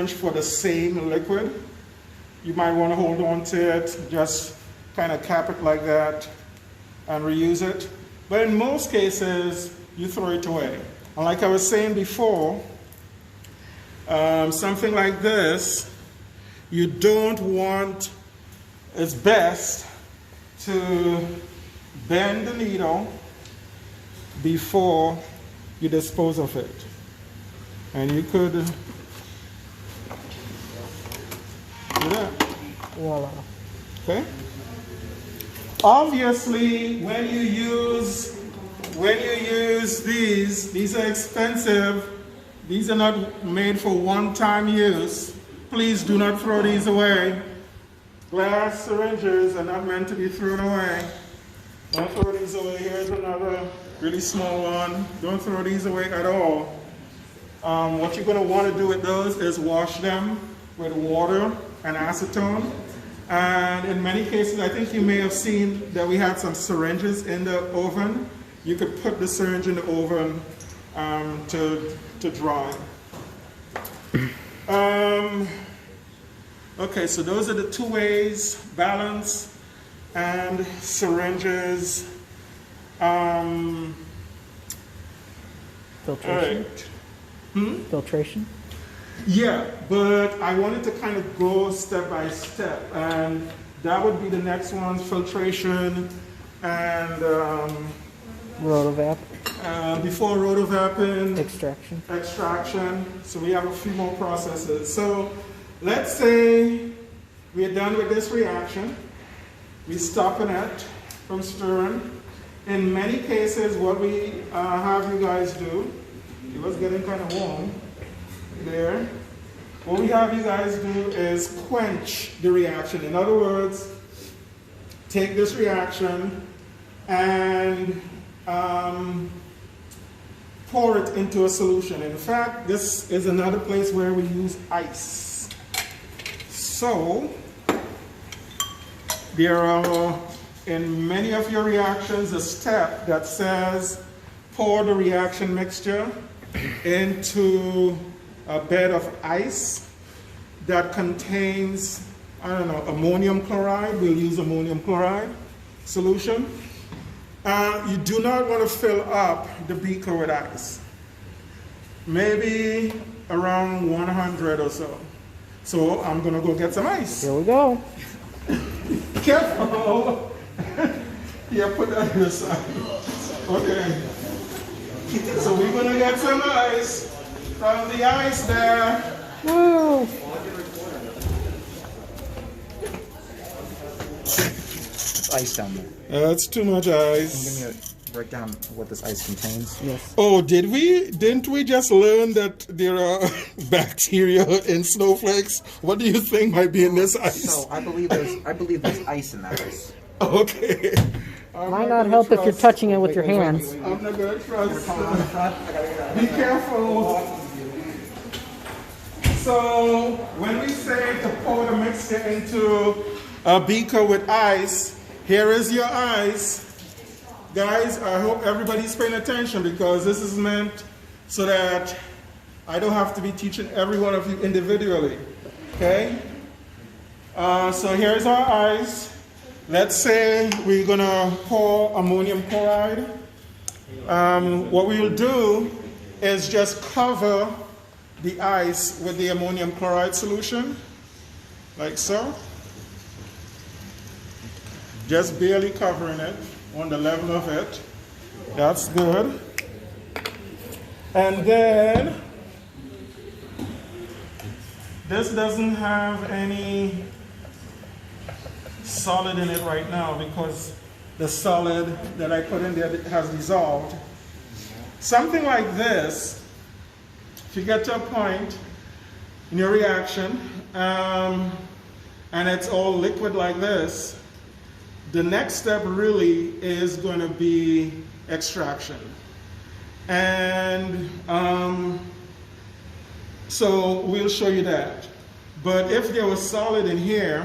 for the same liquid. You might want to hold on to it, just kind of cap it like that and reuse it. But in most cases, you throw it away. And like I was saying before, something like this, you don't want, it's best to bend the needle before you dispose of it. And you could do that. Voila. Okay? Obviously, when you use these are expensive. These are not made for one-time use. Please do not throw these away. Glass syringes are not meant to be thrown away. Don't throw these away. Here's another really small one. Don't throw these away at all. What you're going to want to do with those is wash them with water and acetone. And in many cases, I think you may have seen that we had some syringes in the oven. You could put the syringe in the oven to dry. Okay, so those are the two ways: balance and syringes. Filtration. Right. Filtration. Yeah, but I wanted to kind of go step by step, and that would be the next one: filtration and Rotovap. before rotovaping, Extraction. So we have a few more processes. So let's say we're done with this reaction. We're stopping it from stirring. In many cases, what we have you guys do, it was getting kind of warm there. What we have you guys do is quench the reaction. In other words, take this reaction and pour it into a solution. In fact, this is another place where we use ice. So, there are, in many of your reactions, a step that says pour the reaction mixture into a bed of ice that contains, I don't know, ammonium chloride. We'll use ammonium chloride solution. You do not want to fill up the beaker with ice. Maybe around 100 or so. So I'm going to go get some ice. Here we go. Careful. Yeah, put that in the side. Okay. So we're going to get some ice from the ice there. Woo! It's ice down there. That's too much ice. Give me a breakdown of what this ice contains. Yes. Oh, didn't we just learn that there are bacteria in snowflakes? What do you think might be in this ice? So I believe there's ice in that ice. Okay. Might not help if you're touching it with your hands. I'm not going to trust. Be careful. So when we say to pour the mixture into a beaker with ice, here is your ice. Guys, I hope everybody's paying attention, because this is meant so that I don't have to be teaching every one of you individually. Okay? So here's our ice. Let's say we're going to pour ammonium chloride. What we'll do is just cover the ice with the ammonium chloride solution, like so. Just barely covering it on the level of it. That's good. And then, this doesn't have any solid in it right now because the solid that I put in there has dissolved. Something like this, if you get to a point in your reaction and it's all liquid like this, the next step really is going to be extraction. And so we'll show you that. But if there was solid in here,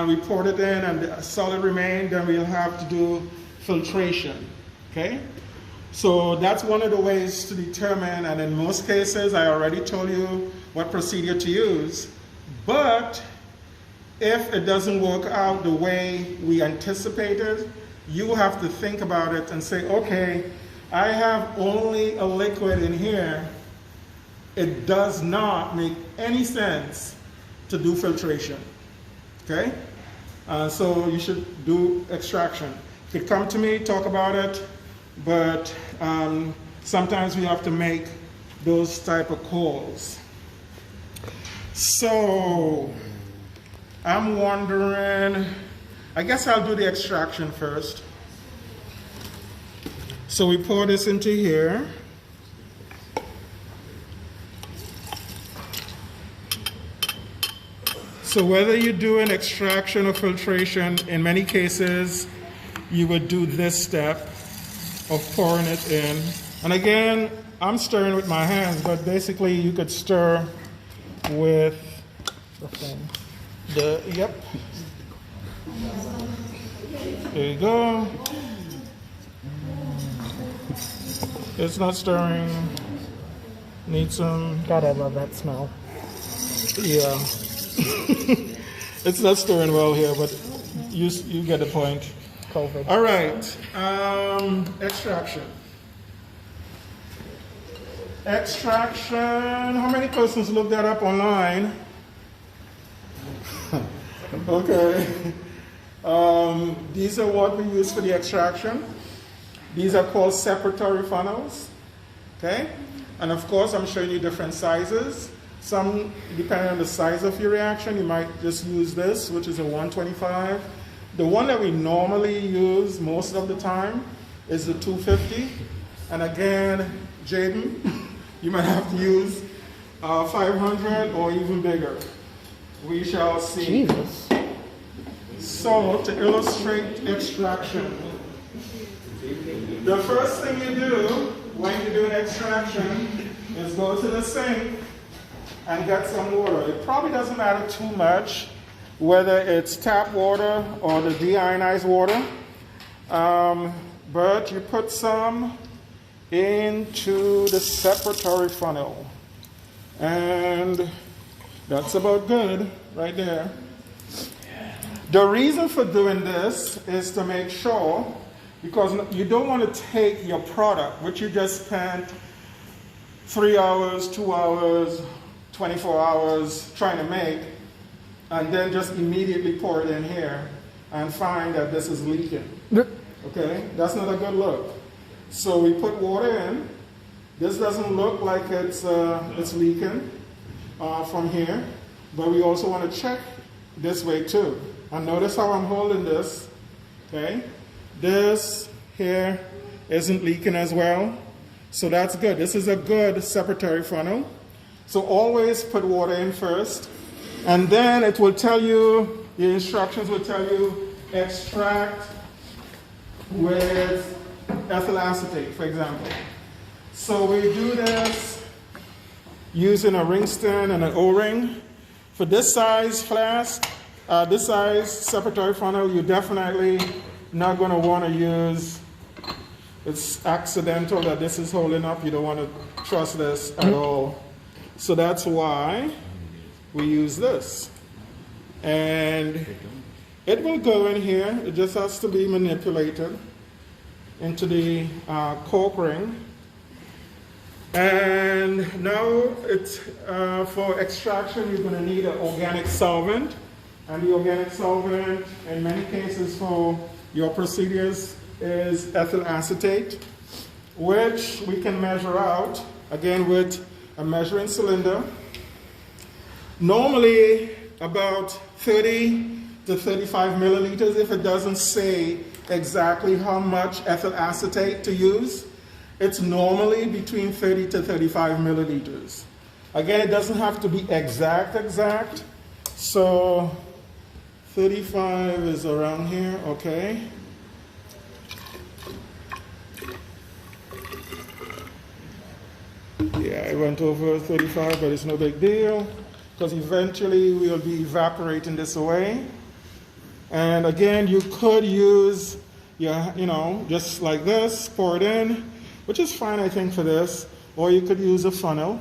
we poured it in and the solid remained, then we'll have to do filtration, okay? So that's one of the ways to determine, and in most cases, I already told you what procedure to use. But if it doesn't work out the way we anticipated, you have to think about it and say, okay, I have only a liquid in here. It does not make any sense to do filtration, okay? So you should do extraction. You could come to me, talk about it, but sometimes we have to make those type of calls. So I'm wondering, I guess I'll do the extraction first. So we pour this into here. So whether you do an extraction or filtration, in many cases, you would do this step of pouring it in. And again, I'm stirring with my hands, but basically you could stir with The thing. yep. There you go. It's not stirring. Need some. God, I love that smell. Yeah. It's not stirring well here, but you get the point. COVID. All right. Extraction. Extraction. How many persons looked that up online? Okay. These are what we use for the extraction. These are called separatory funnels. Okay? And of course, I'm showing you different sizes. Some, depending on the size of your reaction, you might just use this, which is a 125. The one that we normally use most of the time is the 250. And again, Jaden, you might have to use 500 or even bigger. We shall see. Jesus. So, to illustrate extraction, the first thing you do when you do an extraction is go to the sink and get some water. It probably doesn't matter too much whether it's tap water or the deionized water, but you put some into the separatory funnel, and that's about good right there. The reason for doing this is to make sure, because you don't want to take your product, which you just spent 3 hours, 2 hours, 24 hours trying to make, and then just immediately pour it in here and find that this is leaking. Okay, that's not a good look. So we put water in. This doesn't look like it's leaking from here, but we also want to check this way too. And notice how I'm holding this. Okay, this here isn't leaking as well, so that's good. This is a good separatory funnel. So always put water in first, and then it will tell you, the instructions will tell you extract with ethyl acetate, for example. So we do this using a ring stand and an O-ring. For this size flask, this size separatory funnel, you're definitely not going to want to use, it's accidental that this is holding up. You don't want to trust this at all. So that's why we use this. And it will go in here. It just has to be manipulated into the cork ring. And now it's for extraction, you're going to need an organic solvent. And the organic solvent, in many cases for your procedures, is ethyl acetate, which we can measure out, again with a measuring cylinder. Normally about 30 to 35 milliliters, if it doesn't say exactly how much ethyl acetate to use. It's normally between 30 to 35 milliliters. Again, it doesn't have to be exact. So 35 is around here, okay. Yeah, I went over 35, but it's no big deal, because eventually we'll be evaporating this away. And again, you could use your, just like this, pour it in, which is fine, I think, for this, or you could use a funnel.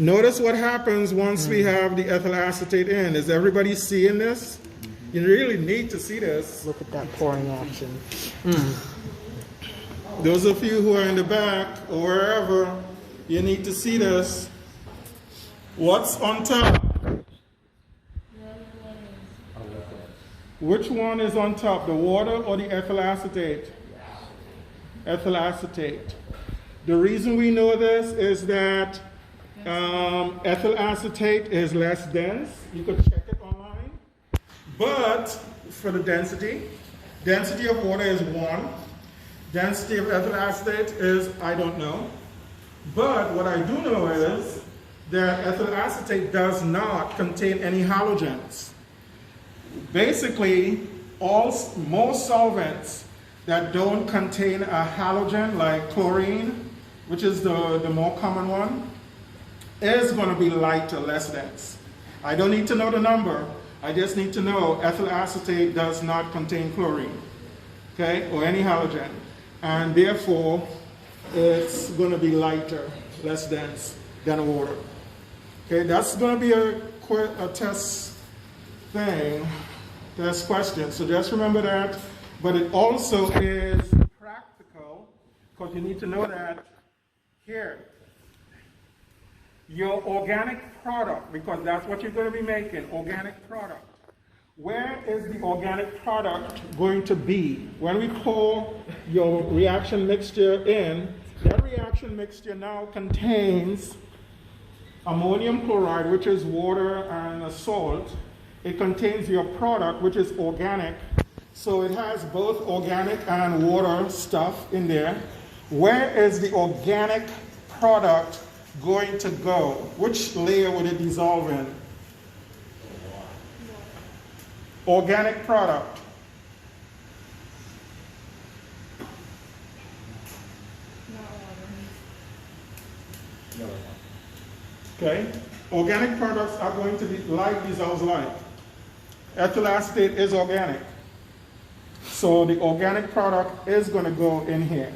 Notice what happens once we have the ethyl acetate in. Is everybody seeing this? You really need to see this. Look at that pouring action. Those of you who are in the back or wherever, you need to see this. What's on top? Which one is on top, the water or the ethyl acetate? Ethyl acetate. The reason we know this is that ethyl acetate is less dense. You could check it online. But for the density of water is 1. Density of ethyl acetate is, I don't know. But what I do know is that ethyl acetate does not contain any halogens. Basically, most solvents that don't contain a halogen, like chlorine, which is the more common one, is going to be lighter, less dense. I don't need to know the number. I just need to know ethyl acetate does not contain chlorine, okay, or any halogen. And therefore, it's going to be lighter, less dense than water. Okay, that's going to be a test thing, test question. So just remember that. But it also is practical, because you need to know that here, your organic product, because that's what you're going to be making, organic product. Where is the organic product going to be? When we pour your reaction mixture in, that reaction mixture now contains ammonium chloride, which is water and a salt. It contains your product, which is organic. So it has both organic and water stuff in there. Where is the organic product going to go? Which layer would it dissolve in? Organic product. Okay. Organic products are going to be like dissolves like. Ethyl acetate is organic. So the organic product is going to go in here.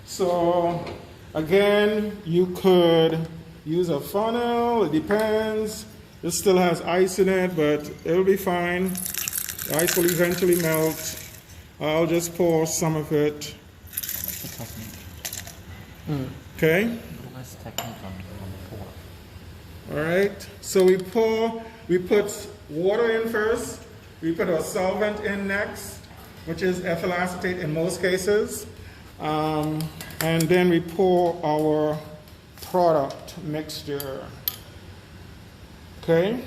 So again, you could use a funnel, it depends. This still has ice in it, but it'll be fine. The ice will eventually melt. I'll just pour some of it. Okay? Less technique on the pour. All right, so we put water in first. We put a solvent in next, which is ethyl acetate in most cases. And then we pour our product mixture. Okay,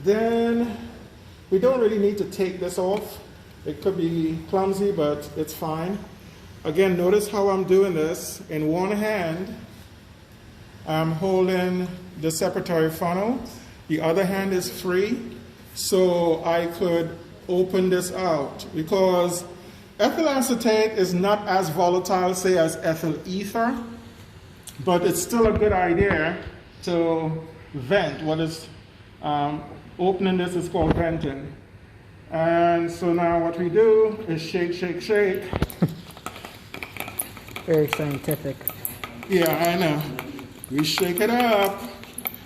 then we don't really need to take this off. It could be clumsy, but it's fine. Again, notice how I'm doing this. In one hand, I'm holding the separatory funnel. The other hand is free, so I could open this out because ethyl acetate is not as volatile, say, as ethyl ether, but it's still a good idea to vent. What is opening this is called venting. And so now what we do is shake, shake, shake. Very scientific. Yeah, I know. We shake it up.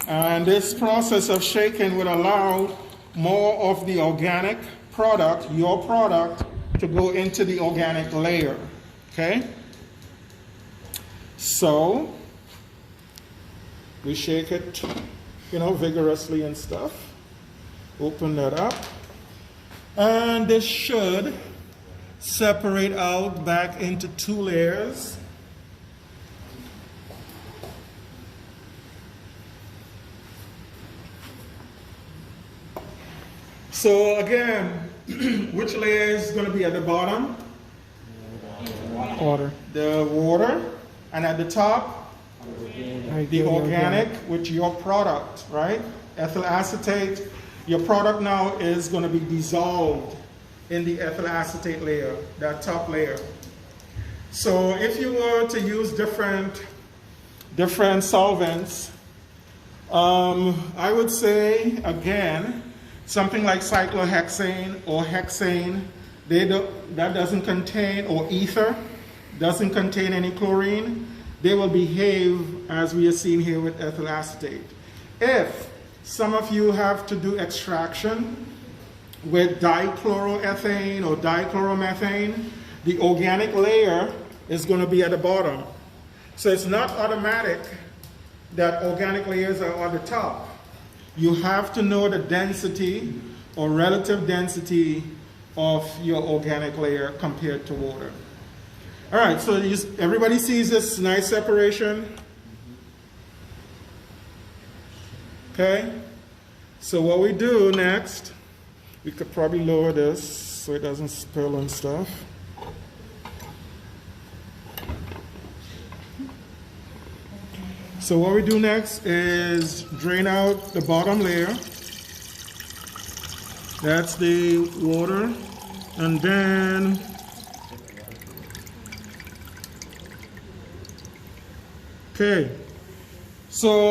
And this process of shaking would allow more of the organic product, your product, to go into the organic layer. Okay? So, we shake it, vigorously and stuff. Open that up. And this should separate out back into 2 layers. So again, which layer is going to be at the bottom? Water. The water. And at the top, the organic, which your product, right? Ethyl acetate. Your product now is going to be dissolved in the ethyl acetate layer, that top layer. So if you were to use different solvents, I would say, again, something like cyclohexane or hexane, that doesn't contain, or ether, doesn't contain any chlorine. they will behave as we are seeing here with ethyl acetate. If some of you have to do extraction with dichloroethane or dichloromethane, the organic layer is going to be at the bottom. So it's not automatic that organic layers are on the top. You have to know the density or relative density of your organic layer compared to water. All right, so everybody sees this nice separation? Okay, so what we do next, we could probably lower this so it doesn't spill and stuff. So what we do next is drain out the bottom layer. That's the water. And then okay, so